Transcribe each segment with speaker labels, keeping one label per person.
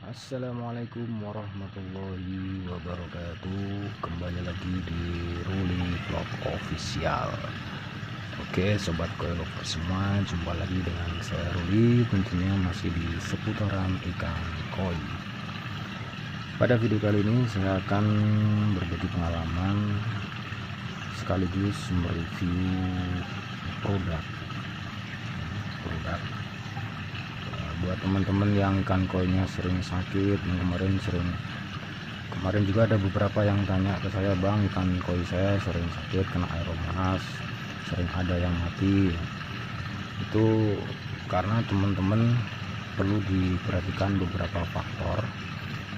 Speaker 1: Assalamualaikum warahmatullahi wabarakatuh. Kembali lagi di Ruli Vlog Official. Oke sobat koi lover semua, jumpa lagi dengan saya Ruli. Tentunya masih di seputaran ikan koi. Pada video kali ini saya akan berbagi pengalaman sekaligus mereview produk buat teman-teman yang ikan koinya sering sakit. Kemarin juga ada beberapa yang tanya ke saya, bang, ikan koi saya sering sakit kena aeromonas, sering ada yang mati. Itu karena teman-teman perlu diperhatikan beberapa faktor.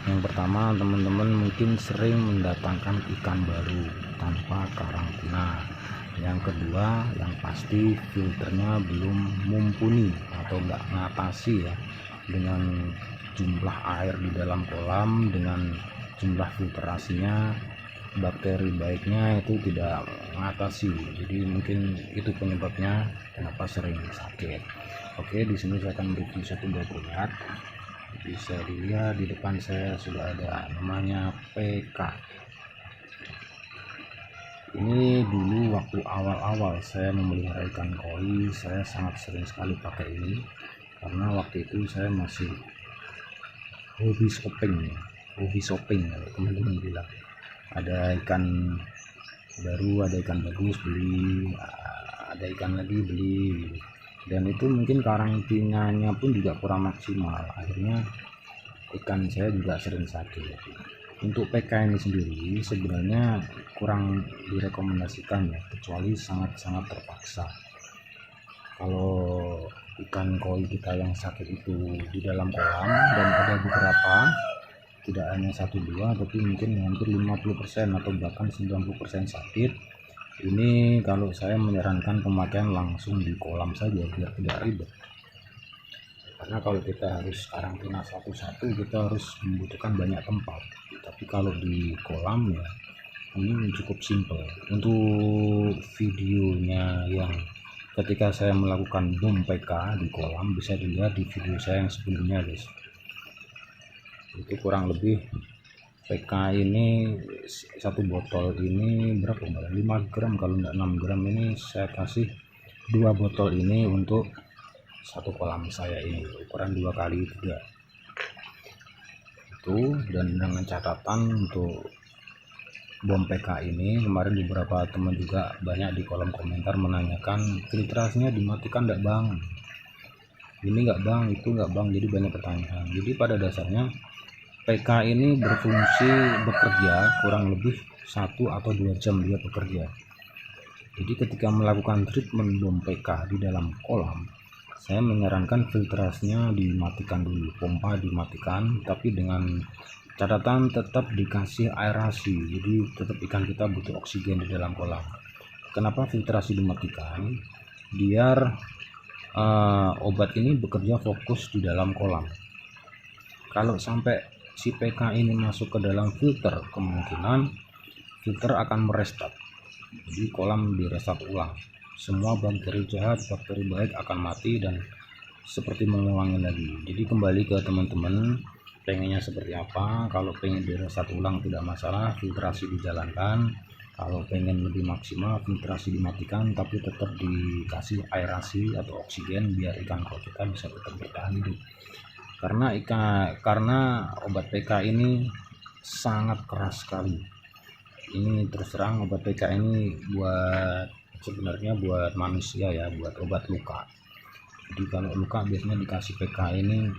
Speaker 1: Yang pertama, teman-teman mungkin sering mendatangkan ikan baru tanpa karantina. Yang kedua, yang pasti filternya belum mumpuni atau enggak ngatasi ya, dengan jumlah air di dalam kolam, dengan jumlah filtrasinya, bakteri baiknya itu tidak mengatasi. Jadi mungkin itu penyebabnya kenapa sering sakit. Oke, di sini saya akan review satu buah produk. Bisa dilihat di depan saya sudah ada, namanya PK. Ini dulu waktu awal-awal saya memelihara ikan koi, saya sangat sering sekali pakai ini karena waktu itu saya masih hobi shopping kalau teman-teman bilang. Ada ikan baru, ada ikan bagus beli, ada ikan lagi beli, dan itu mungkin karantinanya pun juga kurang maksimal. Akhirnya ikan saya juga sering sakit. Untuk PK ini sendiri sebenarnya kurang direkomendasikan ya, kecuali sangat-sangat terpaksa. Kalau ikan koi kita yang sakit itu di dalam kolam, dan ada beberapa, tidak hanya 1-2 tapi mungkin hampir 50% atau bahkan 90% sakit, ini kalau saya menyarankan pemakaian langsung di kolam saja biar tidak ribet. Karena kalau kita harus karantina satu-satu, kita harus membutuhkan banyak tempat. Tapi kalau di kolam ya ini cukup simple. Untuk videonya yang ketika saya melakukan bom PK di kolam, bisa dilihat di video saya yang sebelumnya guys. Itu kurang lebih PK ini satu botol ini berapa, 5 gram kalau enggak 6 gram. Ini saya kasih 2 botol ini untuk satu kolam saya ini, ukuran 2x3 itu. Dan dengan catatan untuk bom PK ini, kemarin beberapa teman juga banyak di kolom komentar menanyakan filtrasinya dimatikan enggak bang, ini enggak bang, itu enggak bang. Jadi banyak pertanyaan. Jadi pada dasarnya PK ini berfungsi bekerja kurang lebih 1 atau 2 jam dia bekerja. Jadi ketika melakukan treatment bom PK di dalam kolam, saya menyarankan filtrasinya dimatikan dulu, pompa dimatikan, tapi dengan catatan tetap dikasih aerasi. Jadi tetap ikan kita butuh oksigen di dalam kolam. Kenapa filtrasi dimatikan? Biar obat ini bekerja fokus di dalam kolam. Kalau sampai si PK ini masuk ke dalam filter, kemungkinan filter akan merestart. Jadi kolam direstart ulang. Semua bakteri jahat, bakteri baik akan mati dan seperti mengulangi lagi. Jadi kembali ke teman-teman pengennya seperti apa. Kalau pengen direstart ulang tidak masalah, filtrasi dijalankan. Kalau pengen lebih maksimal, filtrasi dimatikan tapi tetap dikasih aerasi atau oksigen biar ikan koi kita bisa tetap bertahan hidup. Karena obat PK ini sangat keras sekali. Ini terus terang, obat PK ini sebenarnya buat manusia ya, buat obat luka. Jadi kalau luka biasanya dikasih PK ini,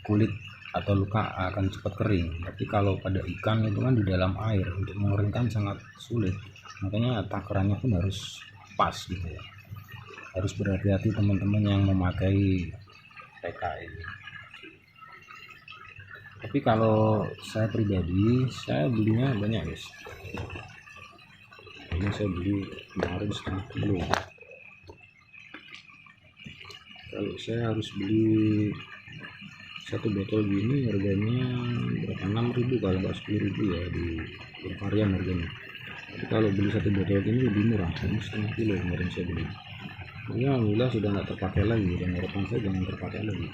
Speaker 1: kulit atau luka akan cepat kering. Tapi kalau pada ikan itu kan di dalam air, untuk mengeringkan sangat sulit. Makanya takarannya pun harus pas gitu ya. Harus berhati-hati teman-teman yang memakai PK ini. Tapi kalau saya pribadi, saya belinya banyak guys. Ini saya beli kemarin setengah kilo. Kalau saya harus beli satu botol gini harganya berapa, 6.000 kalau nggak 10.000 ya, di bervarian harganya. Tapi kalau beli satu botol ini lebih murah, ini setengah kilo kemarin saya beli. Ini alhamdulillah sudah nggak terpakai lagi, dan harapan saya jangan terpakai lagi.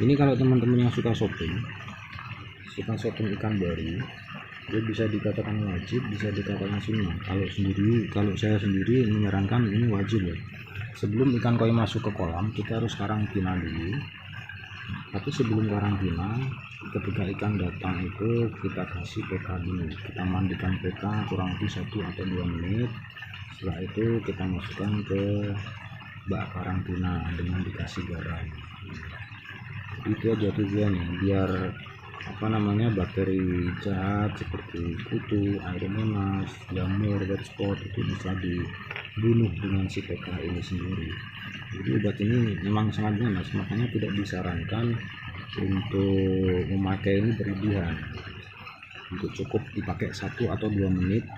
Speaker 1: Ini kalau teman-teman yang suka shopping ikan baru, dia bisa dikatakan wajib, bisa dikatakan sunnah. Kalau saya sendiri menyarankan ini wajib ya. Sebelum ikan koi masuk ke kolam, kita harus karantina dulu. Tapi sebelum karantina, ketika ikan datang itu kita kasih PK dulu, kita mandikan PK kurang lebih 1 atau 2 menit. Setelah itu kita masukkan ke bak karantina dengan dikasih garam. Itu aja tujuannya, biar bakteri jahat seperti kutu, aeromonas, jamur, white spot itu bisa dibunuh dengan si PK ini sendiri. Jadi obat ini memang sangat ganas, makanya tidak disarankan untuk memakai ini berlebihan. Untuk cukup dipakai 1 atau 2 menit.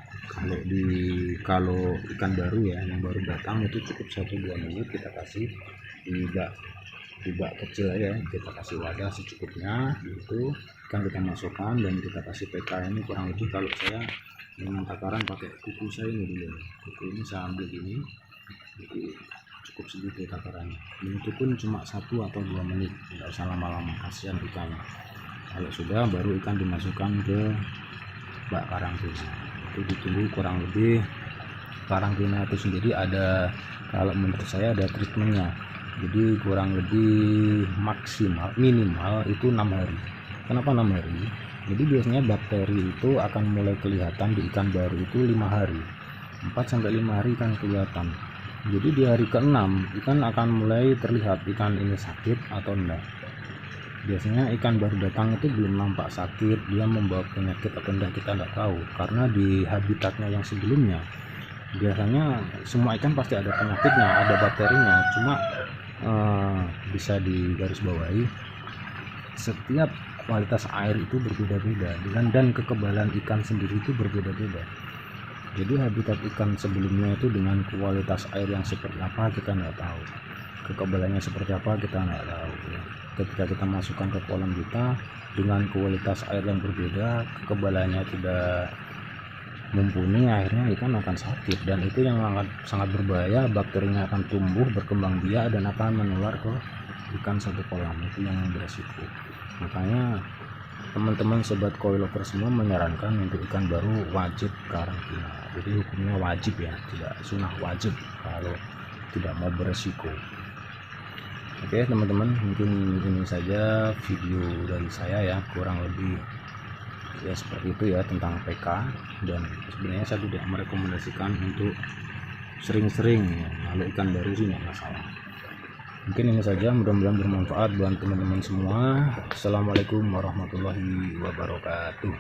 Speaker 1: Kalau ikan baru ya, yang baru datang itu cukup 1-2 menit kita kasih di bak kecil aja, kita kasih wadah secukupnya gitu, kan kita masukkan dan kita kasih PK ini kurang lebih, kalau saya dengan takaran pakai kuku saya ini dulu, kuku ini saya ambil ini, jadi cukup sedikit takarannya, dan itu pun cuma 1 atau 2 menit, tidak usah lama-lama, kasihan ikannya. Kalau sudah, baru ikan dimasukkan ke bak karantina, itu ditunggu kurang lebih. Karantina itu sendiri ada, kalau menurut saya ada treatmentnya, jadi kurang lebih minimal itu 6 hari. Kenapa 6 hari? Jadi biasanya bakteri itu akan mulai kelihatan di ikan baru itu 5 hari, 4-5 hari kan kelihatan. Jadi di hari ke-6 ikan akan mulai terlihat ikan ini sakit atau enggak. Biasanya ikan baru datang itu belum nampak sakit, dia membawa penyakit atau enggak kita enggak tahu, karena di habitatnya yang sebelumnya biasanya semua ikan pasti ada penyakitnya, ada bakterinya, cuma bisa digarisbawahi setiap kualitas air itu berbeda-beda, dan kekebalan ikan sendiri itu berbeda-beda. Jadi habitat ikan sebelumnya itu dengan kualitas air yang seperti apa kita nggak tahu, kekebalannya seperti apa kita nggak tahu ya. Ketika kita masukkan ke kolam kita dengan kualitas air yang berbeda, kekebalannya tidak mumpuni, akhirnya ikan akan sakit, dan itu yang sangat berbahaya. Bakterinya akan tumbuh, berkembang biak, dan akan menular ke ikan satu kolam, itu yang beresiko. Makanya teman-teman sobat koi lover semua menyarankan untuk ikan baru wajib karantina. Jadi hukumnya wajib ya, tidak sunnah, wajib kalau tidak mau beresiko. Oke teman-teman, mungkin ini saja video dari saya ya, kurang lebih ya seperti itu ya tentang PK. Dan sebenarnya saya tidak merekomendasikan untuk sering-sering ya, kalau ikan baru sih nggak masalah. Mungkin ini saja, mudah-mudahan bermanfaat buat teman-teman semua. Assalamualaikum warahmatullahi wabarakatuh.